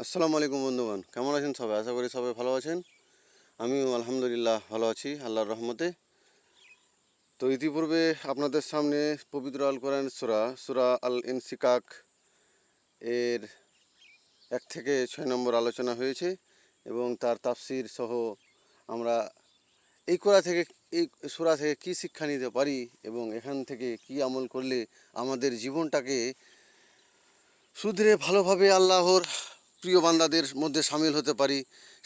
আসসালামু আলাইকুম বন্ধুগণ, কেমন আছেন সবাই? আশা করি সবাই ভালো আছেন। আমিও আলহামদুলিল্লাহ ভালো আছি আল্লাহর রহমতে। তো ইতিপূর্বে আপনাদের সামনে পবিত্র আল কোরআন সূরা আল ইনসিকাক এর 1 থেকে 6 নম্বর আলোচনা হয়েছে এবং তার তাফসির সহ আমরা এই সূরা থেকে কী শিক্ষা নিতে পারি এবং এখান থেকে কি আমল করলে আমাদের জীবনটাকে শুধরে ভালোভাবে আল্লাহর প্রিয় বান্দাদের মধ্যে সামিল হতে পারি,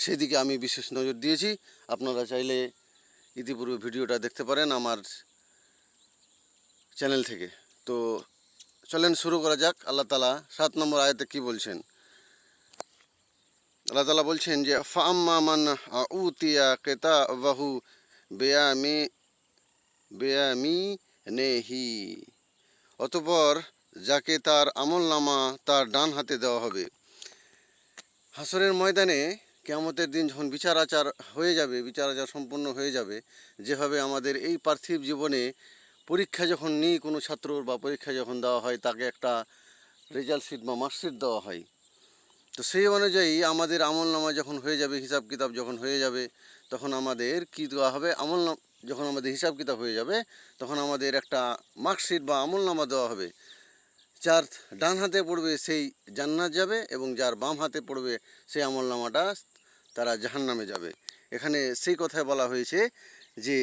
সেদিকে আমি বিশেষ নজর দিয়েছি। আপনারা চাইলে ইতিপূর্বে ভিডিওটা দেখতে পারেন আমার চ্যানেল থেকে। তো চলেন শুরু করা যাক। আল্লাহ তাআলা 7 নম্বর আয়াতে কি বলছেন? আল্লাহ তাআলা বলছেন যে ফাআম্মা মান উতিয়া কিতাবাহু বিয়ামি বিয়ামিনিহি, অতঃপর যাকে তার আমলনামা তার ডান হাতে দেওয়া হবে। হাসরের ময়দানে কিয়ামতের দিন যখন বিচার আচার হয়ে যাবে, বিচার আচার সম্পূর্ণ হয়ে যাবে, যেভাবে আমাদের এই পার্থিব জীবনে পরীক্ষা যখন নিই কোনো ছাত্রর বা পরীক্ষা যখন দেওয়া হয় তাকে একটা রেজাল্ট শিট বা মার্কশিট দেওয়া হয়। তো সেই অনুযায়ী আমাদের আমলনামা যখন হয়ে যাবে, হিসাব কিতাব যখন হয়ে যাবে, তখন আমাদের কী দেওয়া হবে? যখন আমাদের হিসাব কিতাব হয়ে যাবে তখন আমাদের একটা মার্কশিট বা আমলনামা দেওয়া হবে। যার ডান হাতে পড়বে সেই জান্নাত যাবে এবং যার বাম হাতে পড়বে সেই আমলনামাটা তারা জাহান্নামে যাবে। এখানে সেই কথায় বলা হয়েছে যে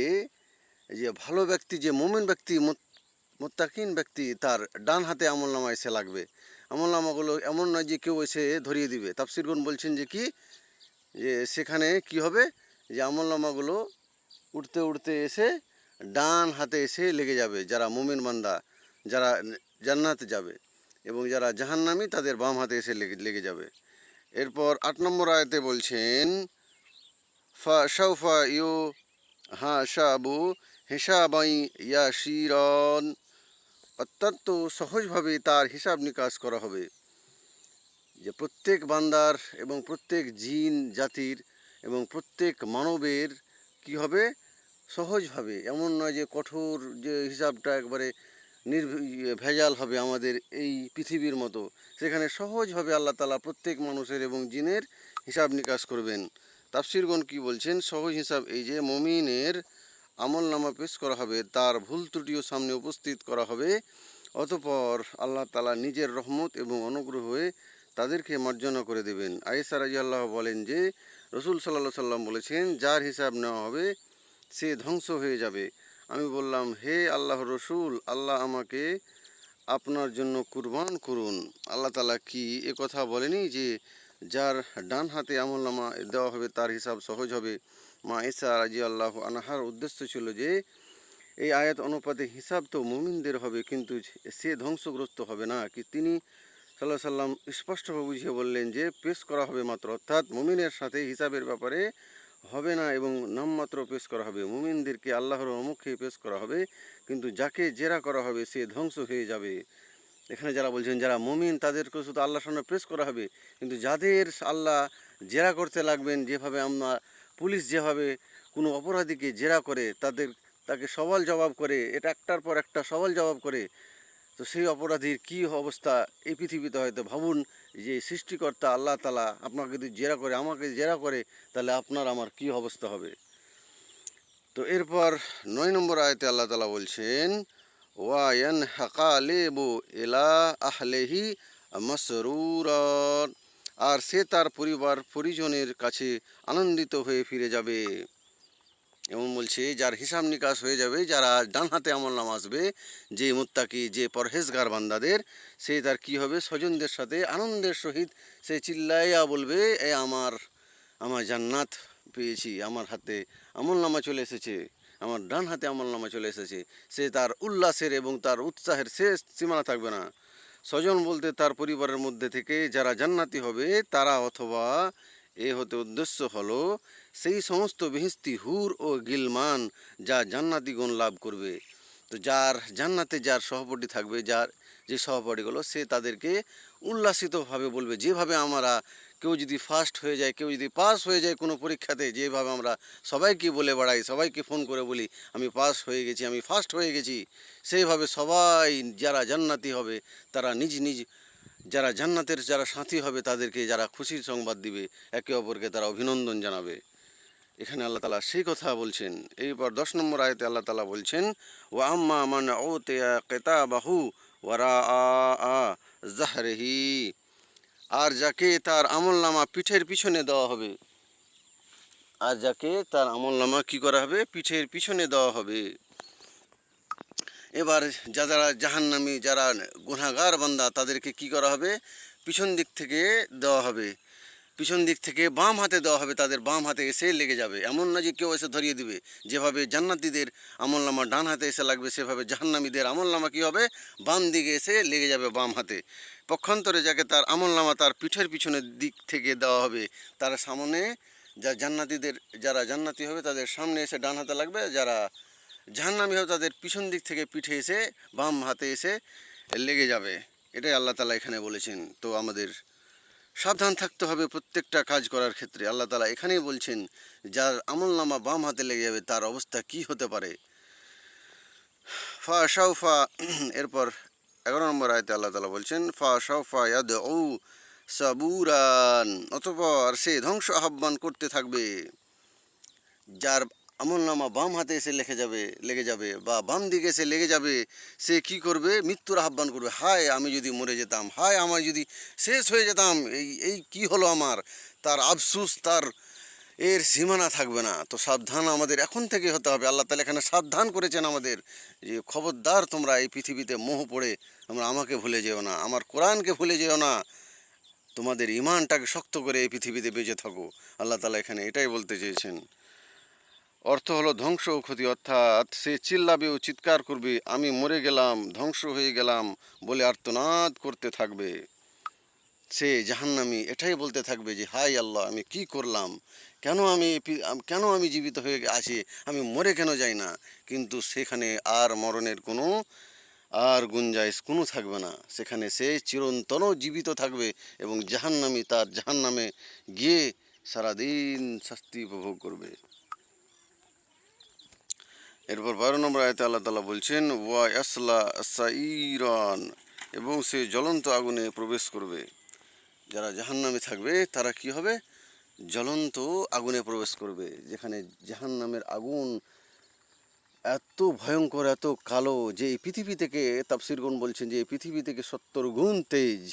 যে ভালো ব্যক্তি, যে মুমিন ব্যক্তি, মুত্তাকিন ব্যক্তি, তার ডান হাতে আমলনামা এসে লাগবে। আমলনামাগুলো এমন নয় যে কেউ এসে ধরিয়ে দিবে। তাফসীরগণ বলছেন যে যে সেখানে কি হবে, যে আমলনামাগুলো উঠতে উঠতে এসে ডান হাতে এসে লেগে যাবে। যারা মুমিন বান্দা, যারা জান্নাতে যাবে, এবং যারা জাহান্নামী তাদের বাম হাতে এসে লেগে যাবে। এরপর 8 নম্বর আয়াতে বলছেন ফাসাউফা হাসাবু হিসাবাই ইয়াসিরন, অত্যন্ত সহজভাবে তার হিসাব নিকাশ করা হবে। যে প্রত্যেক বান্দার এবং প্রত্যেক জিন জাতির এবং প্রত্যেক মানবের কি হবে? সহজভাবে, এমন নয় যে কঠোর, যে হিসাবটা একবারে ভেজাল হবে আমাদের এই পৃথিবীর মতো। সেখানে সহজভাবে আল্লাহ তাআলা প্রত্যেক মানুষের এবং জিনের হিসাব নিকাশ করবেন। তাফসীরগণ কি বলছেন? সহজ হিসাব এই যে মুমিনের আমলনামা পেশ করা হবে, তার ভুল ত্রুটিও সামনে উপস্থিত করা হবে। অতঃপর আল্লাহ তাআলা নিজের রহমত এবং অনুগ্রহ হয়ে তাদেরকে মার্জনা করে দেবেন। আয়েশা রাদিয়াল্লাহু বলেন যে রাসূল সাল্লাল্লাহু আলাইহি সাল্লাম বলেছেন, যার হিসাব নেওয়া হবে সে ধ্বংস হয়ে যাবে। আমি বললাম, হে আল্লাহর রসুল, আল্লাহ আমাকে আপনার জন্য কুরবান করুন। আল্লাহ তাআলা কি এ কথা বলেনি যে যার ডান হাতে আমলনামা দেওয়া হবে তার হিসাব সহজ হবে? মা আয়েশা রাদিয়াল্লাহু আনহার উদ্দেশ্য ছিল যে এই আয়াত অনুপাতে হিসাব তো মুমিনদের হবে, কিন্তু সে ধ্বংসগ্রস্ত হবে না। কি তিনি সাল্লাল্লাহু আলাইহি সাল্লাম স্পষ্টভাবে বুঝিয়ে বললেন যে পেশ করা হবে মাত্র, অর্থাৎ মুমিনের সাথে হিসাবের ব্যাপারে হবে না এবং নামমাত্র পেশ করা হবে। মুমিনদেরকে আল্লাহর সম্মুখে পেশ করা হবে, কিন্তু যাকে জেরা করা হবে সে ধ্বংস হয়ে যাবে। এখানে যারা বলছেন যারা মুমিন তাদেরকে শুধু আল্লাহর সামনে পেশ করা হবে, কিন্তু যাদের আল্লাহ জেরা করতে লাগবেন, যেভাবে আমরা পুলিশ যেভাবে কোনো অপরাধীকে জেরা করে তাকে সওয়াল জবাব করে, এটা একটার পর একটা সওয়াল জবাব করে, তো সেই অপরাধীর কী অবস্থা এই পৃথিবীতে হয়তো ভাবুন। যে সৃষ্টিকর্তা আল্লাহ তাআলা আপনাকে যদি জেরা করে, আমাকে জেরা করে, তাহলে আপনার আমার কী অবস্থা হবে। তো এরপর 9 নম্বর আয়াতে আল্লাহ তাআলা বলছেন ওয়ায়ান হাকালেবু এলা আহলেহি মাসরুরান, আর সে তার পরিবার পরিজনের কাছে আনন্দিত হয়ে ফিরে যাবে। এমন বলছে যার হিসাব নিকাশ হয়ে যাবে, যারা ডান হাতে আমলনামা আসবে, যে মুত্তাকি, যে পরহেজগার বান্দাদের, সে তার কি হবে? স্বজনদের সাথে আনন্দের সহিত সে চিল্লাইয়া বলবে, আমার জান্নাত পেয়েছি, আমার হাতে আমলনামা চলে এসেছে, আমার ডান হাতে আমলনামা চলে এসেছে। সে তার উল্লাসের এবং তার উৎসাহের শেষ সীমানা থাকবে না। স্বজন বলতে তার পরিবারের মধ্যে থেকে যারা জান্নাতি হবে তারা, অথবা এ হতে উদ্দেশ্য হলো সেই সমস্ত বেহেশতি হুর ও গিলমান যা জান্নাতিগণ লাভ করবে। তো যার জান্নাতে যার সহপাঠী থাকবে, যে সহপাঠীগুলো, সে তাদেরকে উল্লাসিতভাবে বলবে, যেভাবে আমরা কেউ যদি ফার্স্ট হয়ে যায়, কেউ যদি পাস হয়ে যায় কোনো পরীক্ষাতে, যেভাবে আমরা সবাইকে বলে বেড়াই, সবাইকে ফোন করে বলি আমি পাস হয়ে গেছি, আমি ফার্স্ট হয়ে গেছি, সেইভাবে সবাই যারা জান্নাতি হবে তারা নিজ নিজ যারা জান্নাতের যারা সাথী হবে তাদেরকে যারা খুশির সংবাদ দিবে, একে অপরকে তারা অভিনন্দন জানাবে। এখানে আল্লাহ তাআলা সেই কথা বলছেন। এরপর 10 নম্বর আয়াতে আল্লাহ তাআলা বলছেন, ওয়া আম্মা মান উতিয়া কিতাবাহু ওয়ারাআ যাহরিহি, আর যাকে তার আমলনামা পিঠের পিছনে দেওয়া হবে, আর যাকে তার আমলনামা কি করা হবে, পিঠের পিছনে দেওয়া হবে। এবার যারা জাহান্নামী, যারা গুনাহগার বান্দা, তাদেরকে কি করা হবে, পিছন দিক থেকে দেওয়া হবে, পিছন দিক থেকে বাম হাতে দেওয়া হবে, তাদের বাম হাতে এসে লেগে যাবে। এমন না যে কেউ এসে ধরিয়ে দিবে। যেভাবে জান্নাতীদের আমলনামা ডান হাতে এসে লাগবে, সেভাবে জাহান্নামীদের আমলনামা কি হবে, বাম দিকে এসে লেগে যাবে বাম হাতে। পক্ষান্তরে যাকে তার আমলনামা তার পিঠের পিছনের দিক থেকে দেওয়া হবে, তার সামনে যা জান্নাতীদের, যারা জান্নাতি হবে তাদের সামনে এসে ডান হাতে লাগবে, যারা জাহান্নামী হবে তাদের পিছন দিক থেকে পিঠে এসে বাম হাতে এসে লেগে যাবে। এটাই আল্লাহ তাআলা এখানে বলেছেন। তো আমাদের সাবধান থাকতে হবে প্রত্যেকটা কাজ করার ক্ষেত্রে। আল্লাহ তাআলা এখানেই বলছেন, যার আমলনামা বাম হাতে লেগে যাবে তার অবস্থা কি হতে পারে। ফা সাউফা, এরপর 11 নম্বর আয়াতে আল্লাহ তাআলা বলছেন, ফা সাউফা ইয়াদউ সাবুরান, অতঃপর সে ধ্বংস আহ্বান করতে থাকবে। যার আমলনামা বাম হাতে এসে লেগে যাবে বা বাম দিকে এসে লেগে যাবে, সে কি করবে, মৃত্যুর আহ্বান করবে। হায় আমি যদি মরে যেতাম, হায় আমার যদি শেষ হয়ে যেতাম, এই কি হলো আমার। তার আফসুস, তার এর সীমানা থাকবে না। তো সাবধান আমাদের এখন থেকে হতে হবে। আল্লাহ তাআলা এখানে সাবধান করেছেন আমাদের, যে খবরদার তোমরা এই পৃথিবীতে মোহ পড়ে তোমরা আমাকে ভুলে যেও না, আমার কোরআনকে ভুলে যেও না, তোমাদের ইমানটাকে শক্ত করে এই পৃথিবীতে বেঁচে থাকো। আল্লাহ তাআলা এখানে এটাই বলতে চেয়েছেন। অর্থ হলো ধ্বংস ও ক্ষতি, অর্থাৎ সে চিল্লাবে ও চিৎকার করবে, আমি মরে গেলাম, ধ্বংস হয়ে গেলাম বলে আর্তনাদ করতে থাকবে। সে জাহান্নামী এটাই বলতে থাকবে যে হায় আল্লাহ, আমি কি করলাম, কেন আমি জীবিত হয়ে আছি, আমি মরে কেন যাই না। কিন্তু সেখানে আর মরণের কোনো আর গুঞ্জাইশ কোনো থাকবে না। সেখানে সে চিরন্তন জীবিত থাকবে এবং জাহান্নামী তার জাহান্নামে গিয়ে সারাদিন শাস্তি উপভোগ করবে। এরপর 12 নম্বর আয়াতে আল্লাহ তাআলা বলছেন, ওয়া ইয়াসলা সাইরান, এবং সে জ্বলন্ত আগুনে প্রবেশ করবে। যারা জাহান্নামে থাকবে তারা কি হবে, জ্বলন্ত আগুনে প্রবেশ করবে। যেখানে জাহান্নামের আগুন এত ভয়ঙ্কর, এত কালো, যে এই পৃথিবী থেকে, তাফসীরগণ বলছেন যে এই পৃথিবী থেকে 70 গুণ তেজ।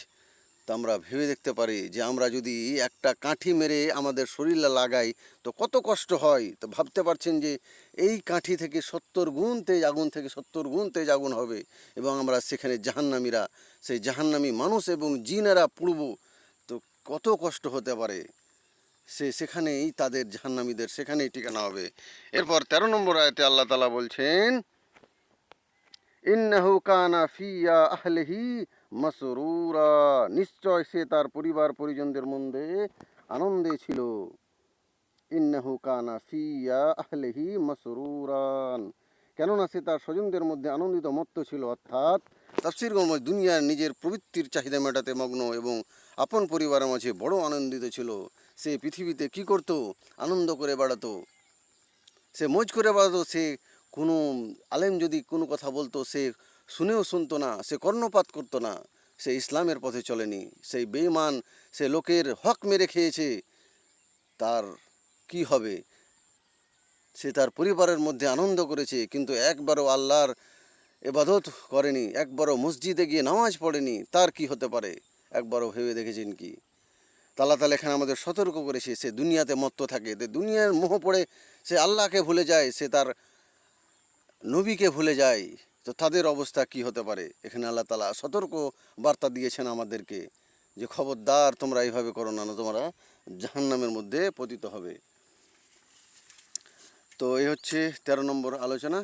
তা আমরা ভেবে দেখতে পারি যে আমরা যদি একটা কাঠি মেরে আমাদের শরীরে লাগাই তো কত কষ্ট হয়। তো ভাবতে পারছেন যে এই কাঠি থেকে 70 গুণ তেজ আগুন, থেকে 70 গুণ তেজ আগুন হবে, এবং আমরা সেখানে জাহান্নামীরা, সেই জাহান্নামী মানুষ এবং জিনেরা পুড়ব। তো কত কষ্ট হতে পারে। সেখানেই তাদের জাহান্নামীদের সেখানেই ঠিকানা হবে। এরপর 13 নম্বর আয়াতে আল্লাহ তাআলা বলছেন, ইন্নাহু কানা ফিয়া আহলিহি মাসরুরা, নিশ্চয় সে তার পরিবার পরিজনদের মধ্যে আনন্দে ছিল। ইন্নাহু কানা ফিয়া আহলিহি মাসরুরান, কেননা সে তার স্বজনদের মধ্যে আনন্দিত মত্ত ছিল। অর্থাৎ তাফসীরগণ দুনিয়ার নিজের প্রবৃত্তির চাহিদা মেটাতে মগ্ন এবং আপন পরিবারের মাঝে বড় আনন্দিত ছিল। সে পৃথিবীতে কি করত, আনন্দ করে বেড়াতো, সে মজ করে বেড়াতো। সে কোনো আলেম যদি কোনো কথা বলতো সে শুনেও শুনতো না, সে কর্ণপাত করতো না। সে ইসলামের পথে চলেনি, সেই বেঈমান, সে লোকের হক মেরে খেয়েছে। তার কি হবে, সে তার পরিবারের মধ্যে আনন্দ করেছে, কিন্তু একবারও আল্লাহর ইবাদত করেনি, একবারও মসজিদে গিয়ে নামাজ পড়েনি। তার কি হতে পারে, একবারও ভেবে দেখেছেন কি? আল্লাহ তাআলা এখানে আমাদের সতর্ক করেছে, সে দুনিয়াতে মত্ত থাকে, দুনিয়ার মোহ পড়ে সে আল্লাহকে ভুলে যায়, সে তার নবীকে ভুলে যায়। তো তাদের অবস্থা কি হতে পারে, এখানে আল্লাহ তাআলা সতর্ক বার্তা দিয়েছেন আমাদেরকে, যে খবরদার তোমরা এইভাবে করো না, তোমরা জাহান্নামের মধ্যে পতিত হবে। তো এই হচ্ছে 13 নম্বর আলোচনা।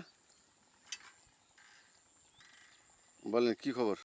বলেন কি খবর?